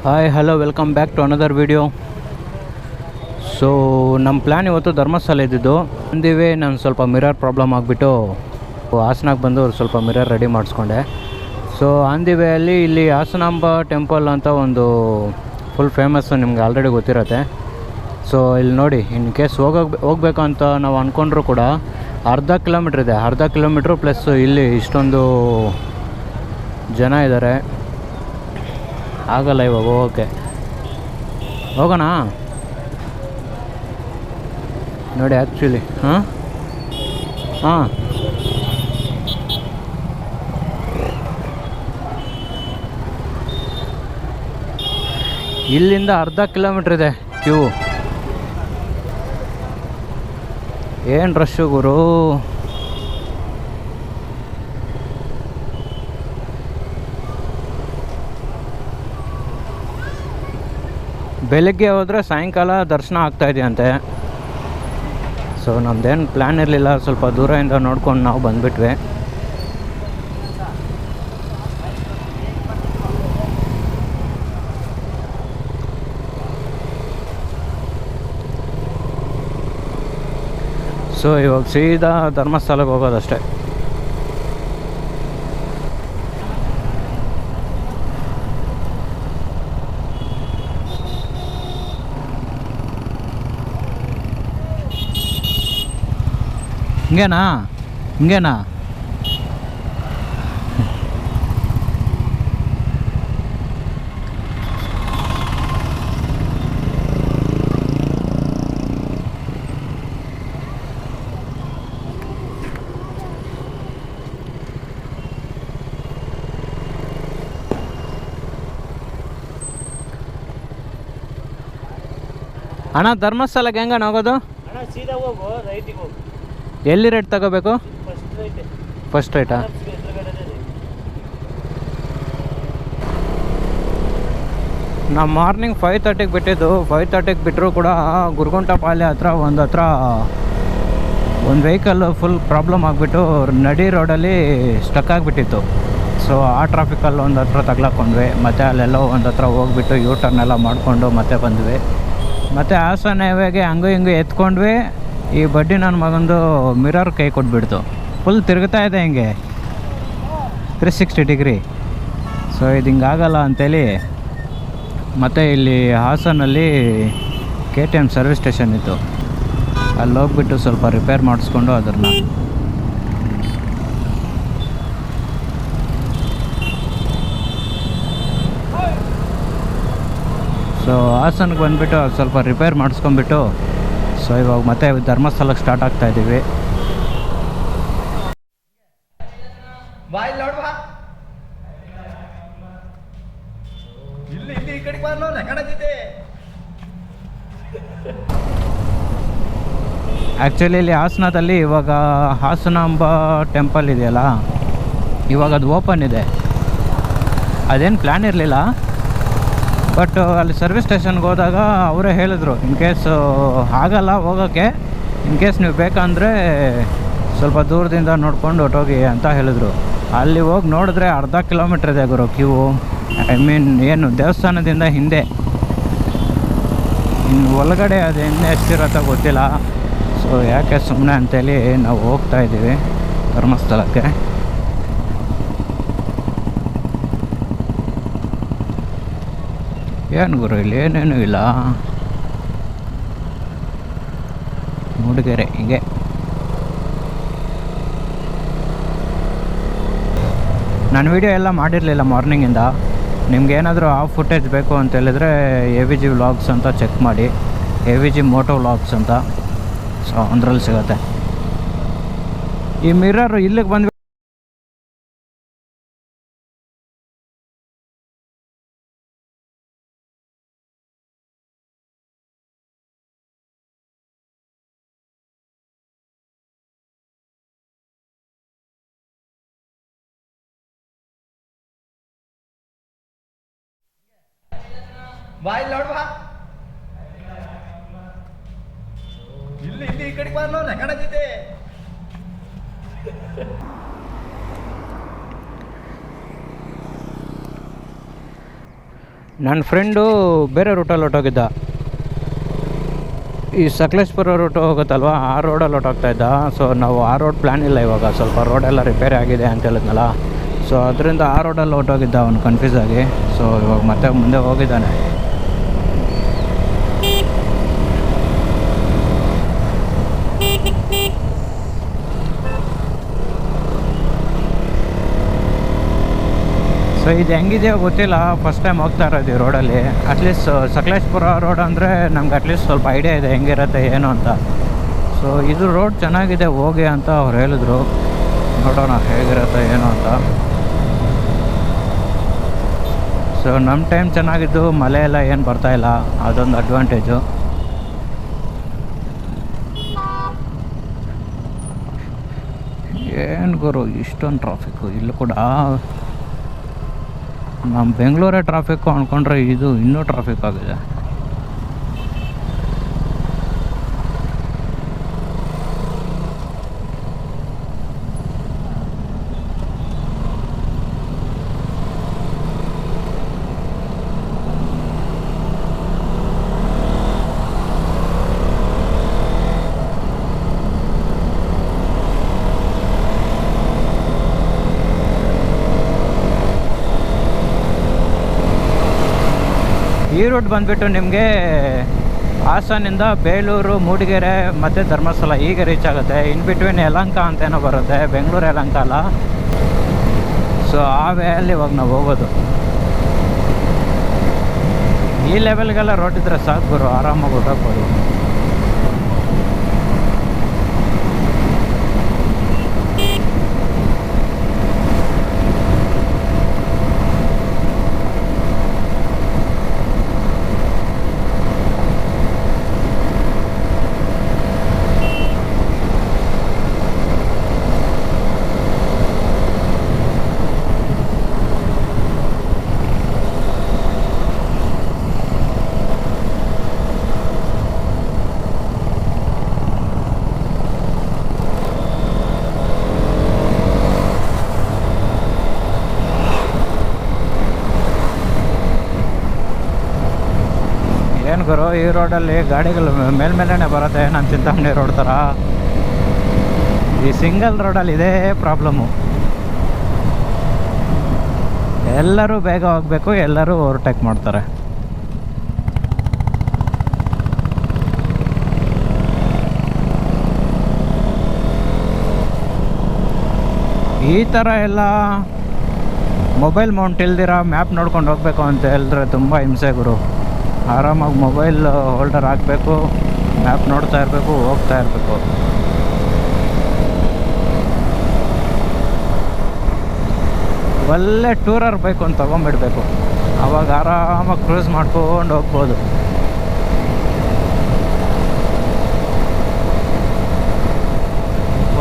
Hi hello welcome back to another video. So ನಮ್ಮ plan ಇವತ್ತು ಧರ್ಮಸ್ಥಳ ಇದ್ದಿದ್ದು. ಅಂದಿವೆ ನಾನು ಸ್ವಲ್ಪ ಮಿರರ್ ಪ್ರಾಬ್ಲಮ್ ಆಗಿಬಿಟ್ಟು ಹಾಸನಾಗೆ ಬಂದು ಸ್ವಲ್ಪ ಮಿರರ್ ರೆಡಿ ಮಾಡಿಸ್ಕೊಂಡೆ. ಸೊ ಆನ್ ದಿ ವೇಯಲ್ಲಿ ಇಲ್ಲಿ ಹಾಸನಾಂಬ ಟೆಂಪಲ್ ಅಂತ ಒಂದು ಫುಲ್ ಫೇಮಸ್ಸು, ನಿಮ್ಗೆ ಆಲ್ರೆಡಿ ಗೊತ್ತಿರುತ್ತೆ. ಸೊ ಇಲ್ಲಿ ನೋಡಿ, ಇನ್ ಕೇಸ್ ಹೋಗ್ಬೇಕು ಅಂತ ನಾವು ಅಂದ್ಕೊಂಡ್ರೂ ಕೂಡ ಅರ್ಧ ಕಿಲೋಮೀಟ್ರ್ ಇದೆ. ಅರ್ಧ ಕಿಲೋಮೀಟ್ರು ಪ್ಲಸ್ ಇಲ್ಲಿ ಇಷ್ಟೊಂದು ಜನ ಇದ್ದಾರೆ, ಆಗಲ್ಲ ಇವಾಗ ಹೋಗೋಕ್ಕೆ. ಹೋಗೋಣ ನೋಡಿ ಆ್ಯಕ್ಚುಲಿ. ಹಾಂ ಇಲ್ಲಿಂದ ಅರ್ಧ ಕಿಲೋಮೀಟ್ರ್ ಇದೆ ಕ್ಯೂ. ಏನು ರಶ್ಶು ಗುರು. ಬೆಳಗ್ಗೆ ಹೋದರೆ ಸಾಯಂಕಾಲ ದರ್ಶನ ಆಗ್ತಾಯಿದೆಯಂತೆ. ಸೊ ನಮ್ಮದೇನು ಪ್ಲ್ಯಾನ್ ಇರಲಿಲ್ಲ, ಸ್ವಲ್ಪ ದೂರದಿಂದ ನೋಡ್ಕೊಂಡು ನಾವು ಬಂದುಬಿಟ್ವಿ. ಸೊ ಇವಾಗ ಸೀದಾ ಧರ್ಮಸ್ಥಳಕ್ಕೆ ಹೋಗೋದಷ್ಟೇ. ಹಿಂಗೇನಾ ಅಣ್ಣ? ಧರ್ಮಸ್ಥಳಕ್ಕೆ ಹೆಂಗಣ್ಣ ಹೋಗೋದು? ಸೀದಾ ಹೋಗು, ರೈಟಿಗೆ ಹೋಗು. ಎಲ್ಲಿ ರೇಟ್ ತಗೋಬೇಕು? ಫಸ್ಟ್ ರೈಟಾ? ನಾವು ಮಾರ್ನಿಂಗ್ 5:30ಗೆ ಬಿಟ್ಟಿದ್ದು. 5:30ಗೆ ಬಿಟ್ಟರೂ ಕೂಡ ಗುರುಗುಂಟಪಾಳ್ಯ ಹತ್ರ ಒಂದು ವೆಹಿಕಲ್ ಫುಲ್ ಪ್ರಾಬ್ಲಮ್ ಆಗಿಬಿಟ್ಟು ನಡಿ ರೋಡಲ್ಲಿ ಸ್ಟಕ್ ಆಗಿಬಿಟ್ಟಿತ್ತು. ಸೊ ಆ ಟ್ರಾಫಿಕಲ್ಲಿ ಒಂದು ಹತ್ರ ತಗ್ಲಾಕೊಂಡ್ವಿ. ಮತ್ತು ಅಲ್ಲೆಲ್ಲೋ ಒಂದು ಹತ್ರ ಹೋಗ್ಬಿಟ್ಟು ಯೂ ಟರ್ನ್ ಎಲ್ಲ ಮಾಡಿಕೊಂಡು ಮತ್ತೆ ಬಂದ್ವಿ. ಮತ್ತು ಹಾಸನ ಹೈವೇಗೆ ಹಂಗೂ ಹಿಂಗೂ ಎತ್ಕೊಂಡ್ವಿ. ಈ ಬಡ್ಡಿ ನನ್ನ ಮಗಂದು ಮಿರರ್ ಕೈ ಕೊಟ್ಬಿಡ್ತು. ಫುಲ್ ತಿರುಗ್ತಾ ಇದೆ ಹಿಂಗೆ 360 ಡಿಗ್ರಿ. ಸೊ ಇದು ಹಿಂಗಾಗಲ್ಲ ಅಂಥೇಳಿ ಮತ್ತು ಇಲ್ಲಿ ಹಾಸನಲ್ಲಿ KTM ಸರ್ವಿಸ್ ಸ್ಟೇಷನ್ ಇತ್ತು, ಅಲ್ಲಿ ಹೋಗ್ಬಿಟ್ಟು ಸ್ವಲ್ಪ ರಿಪೇರ್ ಮಾಡಿಸ್ಕೊಂಡು ಅದನ್ನು ಸೊ ಹಾಸನಕ್ಕೆ ಬಂದುಬಿಟ್ಟು ಸ್ವಲ್ಪ ರಿಪೇರ್ ಮಾಡಿಸ್ಕೊಂಬಿಟ್ಟು ಸೊ ಇವಾಗ ಮತ್ತೆ ಧರ್ಮಸ್ಥಳಕ್ಕೆ ಸ್ಟಾರ್ಟ್ ಆಗ್ತಾಯಿದ್ದೀವಿ. ಆ್ಯಕ್ಚುಲಿ ಇಲ್ಲಿ ಹಾಸನದಲ್ಲಿ ಇವಾಗ ಹಾಸನಾಂಬ ಟೆಂಪಲ್ ಇದೆಯಲ್ಲ, ಇವಾಗ ಅದು ಓಪನ್ ಇದೆ. ಅದೇನು ಪ್ಲ್ಯಾನ್ ಇರಲಿಲ್ಲ, ಬಟ್ ಅಲ್ಲಿ ಸರ್ವಿಸ್ ಸ್ಟೇಷನ್ಗೆ ಹೋದಾಗ ಅವರೇ ಹೇಳಿದ್ರು ಇನ್ ಕೇಸ್ ಆಗಲ್ಲ ಹೋಗೋಕ್ಕೆ, ಇನ್ ಕೇಸ್ ನೀವು ಬೇಕಂದರೆ ಸ್ವಲ್ಪ ದೂರದಿಂದ ನೋಡ್ಕೊಂಡು ಹೊಟ್ಟೋಗಿ ಅಂತ ಹೇಳಿದ್ರು. ಅಲ್ಲಿ ಹೋಗಿ ನೋಡಿದ್ರೆ ಅರ್ಧ ಕಿಲೋಮೀಟ್ರ್ ಇದೆ ಗುರು ಕ್ಯೂ. ಏನು ದೇವಸ್ಥಾನದಿಂದ ಹಿಂದೆ, ಇನ್ನು ಒಳಗಡೆ ಅದು ಇನ್ನೂ ಎಷ್ಟಿರತ್ತೋ ಗೊತ್ತಿಲ್ಲ. ಸೊ ಯಾಕೆ ಸುಮ್ಮನೆ ಅಂತೇಳಿ ನಾವು ಹೋಗ್ತಾಯಿದ್ದೀವಿ ಧರ್ಮಸ್ಥಳಕ್ಕೆ. ಏನು ಗುರು ಇಲ್ಲಿ ಏನೇನು ಇಲ್ಲ, ಮೂಡಿಗೆರೆ ಹೀಗೆ. ನಾನು ವಿಡಿಯೋ ಎಲ್ಲ ಮಾಡಿರಲಿಲ್ಲ ಮಾರ್ನಿಂಗಿಂದ. ನಿಮ್ಗೇನಾದರೂ ಆ ಫುಟೇಜ್ ಬೇಕು ಅಂತ ಹೇಳಿದ್ರೆ AVG ವ್ಲಾಗ್ಸ್ ಅಂತ ಚೆಕ್ ಮಾಡಿ, AVG ಮೋಟೋ ವ್ಲಾಗ್ಸ್ ಅಂತ. ಸೊ ಅದರಲ್ಲಿ ಸಿಗುತ್ತೆ. ಈ ಮಿರರ್ ಇಲ್ಲಿಗೆ ಬಂದು ಬಾಯ್ ನೋಡ್ಬಾ, ಇಲ್ಲಿ ಈ ಕಡೆ ಬಾರ್ಲೋ ಕಾಣತಿದ್ದೆ. ನನ್ನ ಫ್ರೆಂಡು ಬೇರೆ ರೂಟಲ್ಲಿ ಹೊಟ್ಟೋಗಿದ್ದ. ಈ ಸಕಲೇಶ್ಪುರ ರೂಟ್ ಹೋಗುತ್ತಲ್ವ, ಆ ರೋಡಲ್ಲಿ ಹೊಟ್ಟೋಗ್ತಾ ಇದ್ದ. ಸೊ ನಾವು ಆ ರೋಡ್ ಪ್ಲ್ಯಾನ್ ಇಲ್ಲ ಇವಾಗ, ಸ್ವಲ್ಪ ರೋಡೆಲ್ಲ ರಿಪೇರಿ ಆಗಿದೆ ಅಂತ ಹೇಳಿದ್ನಲ್ಲ. ಸೊ ಅದರಿಂದ ಆ ರೋಡಲ್ಲಿ ಹೊಟ್ಟೋಗಿದ್ದ ಅವನು ಕನ್ಫ್ಯೂಸ್ ಆಗಿ. ಸೊ ಇವಾಗ ಮತ್ತೆ ಮುಂದೆ ಹೋಗಿದ್ದಾನೆ. ಸೊ ಇದು ಹೆಂಗಿದೆಯೋ ಗೊತ್ತಿಲ್ಲ, ಫಸ್ಟ್ ಟೈಮ್ ಹೋಗ್ತಾ ಇರೋದು ಈ ರೋಡಲ್ಲಿ. ಅಟ್ಲೀಸ್ಟ್ ಸಕಲೇಶ್ಪುರ ರೋಡ್ ಅಂದರೆ ನಮ್ಗೆ ಅಟ್ಲೀಸ್ಟ್ ಸ್ವಲ್ಪ ಐಡಿಯಾ ಇದೆ ಹೆಂಗಿರುತ್ತೆ ಏನು ಅಂತ. ಸೊ ಇದು ರೋಡ್ ಚೆನ್ನಾಗಿದೆ ಹೋಗಿ ಅಂತ ಅವ್ರು ಹೇಳಿದ್ರು. ನೋಡೋಣ ಹೇಗಿರುತ್ತೆ ಏನು ಅಂತ. ಸೊ ನಮ್ಮ ಟೈಮ್ ಚೆನ್ನಾಗಿದ್ದು, ಮಳೆ ಎಲ್ಲ ಏನು ಬರ್ತಾಯಿಲ್ಲ, ಅದೊಂದು ಅಡ್ವಾಂಟೇಜು. ಏನು ಗುರು ಇಷ್ಟೊಂದು ಟ್ರಾಫಿಕ್ಕು ಇಲ್ಲೂ ಕೂಡ. ನಮ್ಮ ಬೆಂಗಳೂರೇ ಟ್ರಾಫಿಕ್ಕು ಅಂದ್ಕೊಂಡ್ರೆ ಇದು ಇನ್ನೂ ಟ್ರಾಫಿಕ್ ಆಗಿದೆ. ಈ ರೂಟ್ ಬಂದುಬಿಟ್ಟು ನಿಮಗೆ ಹಾಸನಿಂದ ಬೇಲೂರು, ಮೂಡಿಗೆರೆ ಮತ್ತು ಧರ್ಮಸ್ಥಳ ಹೀಗೆ ರೀಚ್ ಆಗುತ್ತೆ. ಇನ್ ಬಿಟ್ವೀನ್ ಯಲಹಂಕ ಅಂತೇನೋ ಬರುತ್ತೆ, ಬೆಂಗಳೂರು ಯಲಹಂಕ ಅಲ್ಲ. ಸೊ ಆ ವೇಯಲ್ಲಿ ಇವಾಗ ನಾವು ಹೋಗೋದು. ಈ ಲೆವೆಲ್ಗೆಲ್ಲ ರೋಡ್ ಇದ್ದರೆ ಸಾಕು ಗುರು, ಆರಾಮಾಗಿ ಹೊರಟೋಗ್ಬೋದು. ಏನು ಗುರು ಈ ರೋಡಲ್ಲಿ ಗಾಡಿಗಳು ಮೇಲ್ಮೇಲೆ ಬರುತ್ತೆ, ನಾನು ಚಿಂತಾಮಣಿ ರೋಡ್ ಥರ. ಈ ಸಿಂಗಲ್ ರೋಡಲ್ಲಿ ಇದೇ ಪ್ರಾಬ್ಲಮ್ಮು. ಎಲ್ಲರೂ ಬೇಗ ಹೋಗಬೇಕು, ಎಲ್ಲರೂ ಓವರ್ಟೇಕ್ ಮಾಡ್ತಾರೆ. ಈ ಥರ ಎಲ್ಲ ಮೊಬೈಲ್ ಮೌಂಟ್ ಇಲ್ದಿರ ಮ್ಯಾಪ್ ನೋಡ್ಕೊಂಡು ಹೋಗಬೇಕು ಅಂತ ಹೇಳಿದ್ರೆ ತುಂಬ ಹಿಂಸೆ ಗುರು. ಆರಾಮಾಗಿ ಮೊಬೈಲ್ ಹೋಲ್ಡರ್ ಹಾಕಬೇಕು, ಮ್ಯಾಪ್ ನೋಡ್ತಾ ಇರಬೇಕು, ಹೋಗ್ತಾ ಇರಬೇಕು. ಒಳ್ಳೆ ಟೂರರ್ ಬೈಕ್ ಒಂದು ತೊಗೊಂಬಿಡ್ಬೇಕು, ಆವಾಗ ಆರಾಮಾಗಿ ಕ್ರೂಸ್ ಮಾಡ್ಕೊಂಡು ಹೋಗ್ಬೋದು.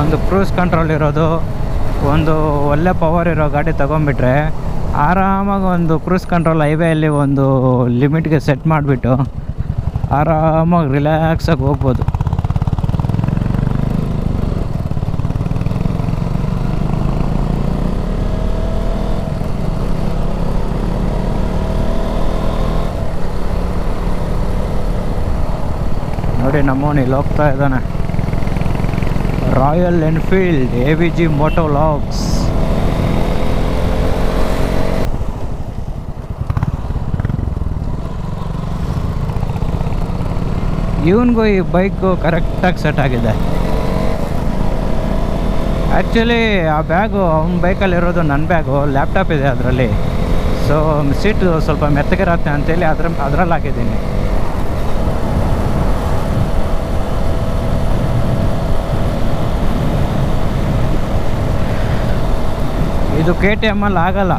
ಒಂದು ಕ್ರೂಸ್ ಕಂಟ್ರೋಲ್ ಇರೋದು, ಒಂದು ಒಳ್ಳೆ ಪವರ್ ಇರೋ ಗಾಡಿ ತೊಗೊಂಬಿಟ್ರೆ ಆರಾಮಾಗಿ ಒಂದು ಕ್ರೂಸ್ ಕಂಟ್ರೋಲ್ ಹೈವೇಯಲ್ಲಿ ಒಂದು ಲಿಮಿಟ್ಗೆ ಸೆಟ್ ಮಾಡಿಬಿಟ್ಟು ಆರಾಮಾಗಿ ರಿಲ್ಯಾಕ್ಸಾಗಿ ಹೋಗ್ಬೋದು. ನೋಡಿ ನಮ್ಮವನು ಇಲ್ಲಿ ಹೋಗ್ತಾ ಇದ್ದಾನೆ. Royal Enfield AVG moto vlogs. ಇವನಿಗೂ ಈ ಬೈಕು ಕರೆಕ್ಟಾಗಿ ಸೆಟ್ ಆಗಿದೆ. ಆ್ಯಕ್ಚುಲಿ ಆ ಬ್ಯಾಗು ಅವ್ನ ಬೈಕಲ್ಲಿರೋದು ನನ್ನ ಬ್ಯಾಗು, ಲ್ಯಾಪ್ಟಾಪ್ ಇದೆ ಅದರಲ್ಲಿ. ಸೊ ಸೀಟು ಸ್ವಲ್ಪ ಮೆತ್ತಗಿರತ್ತೆ ಅಂತೇಳಿ ಅದರಲ್ಲಿ ಹಾಕಿದ್ದೀನಿ. ಇದು KTM ಅಲ್ಲಿ ಆಗಲ್ಲ,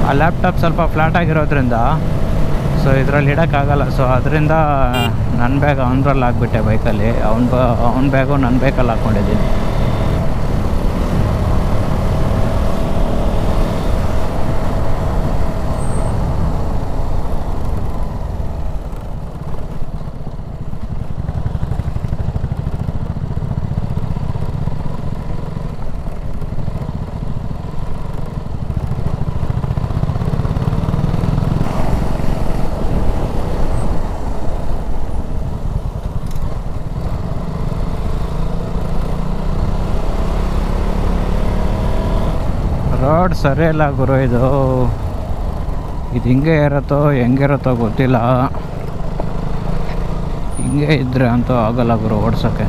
ಆ ಲ್ಯಾಪ್ಟಾಪ್ ಸ್ವಲ್ಪ ಫ್ಲಾಟ್ ಆಗಿರೋದ್ರಿಂದ ಸೊ ಇದರಲ್ಲಿ ಇಡೋಕ್ಕಾಗಲ್ಲ. ಸೊ ಅದರಿಂದ ನನ್ನ ಬ್ಯಾಗ್ ಅವನರಲ್ಲಿ ಹಾಕ್ಬಿಟ್ಟೆ ಬೈಕಲ್ಲಿ. ಅವನ ಬ್ಯಾಗು ನನ್ನ ಬೈಕಲ್ಲಿ ಹಾಕ್ಕೊಂಡಿದ್ದೀನಿ. ರೋಡ್ ಸರಿ ಇಲ್ಲ ಗುರು. ಇದು ಹಿಂಗೆ ಇರುತ್ತೋ ಹೆಂಗಿರುತ್ತೋ ಗೊತ್ತಿಲ್ಲ. ಹಿಂಗೆ ಇದ್ರೆ ಅಂತೂ ಆಗಲ್ಲ ಗುರು ಓಡ್ಸೋಕ್ಕೆ.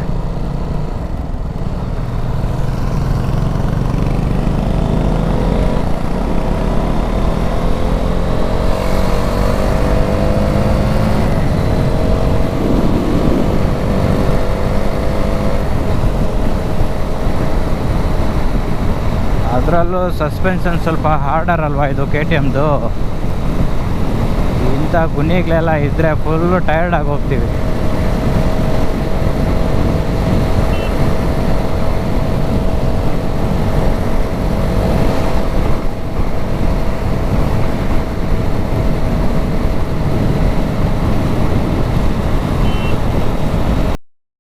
ಅದರಲ್ಲೂ ಸಸ್ಪೆನ್ಷನ್ ಸ್ವಲ್ಪ ಹಾರ್ಡರ್ ಅಲ್ವಾ ಇದು KTMದು. ಇಂಥ ಗುಣಿಗಳೆಲ್ಲ ಇದ್ದರೆ ಫುಲ್ಲು ಟಯರ್ಡ್ ಆಗಿ ಹೋಗ್ತೀವಿ.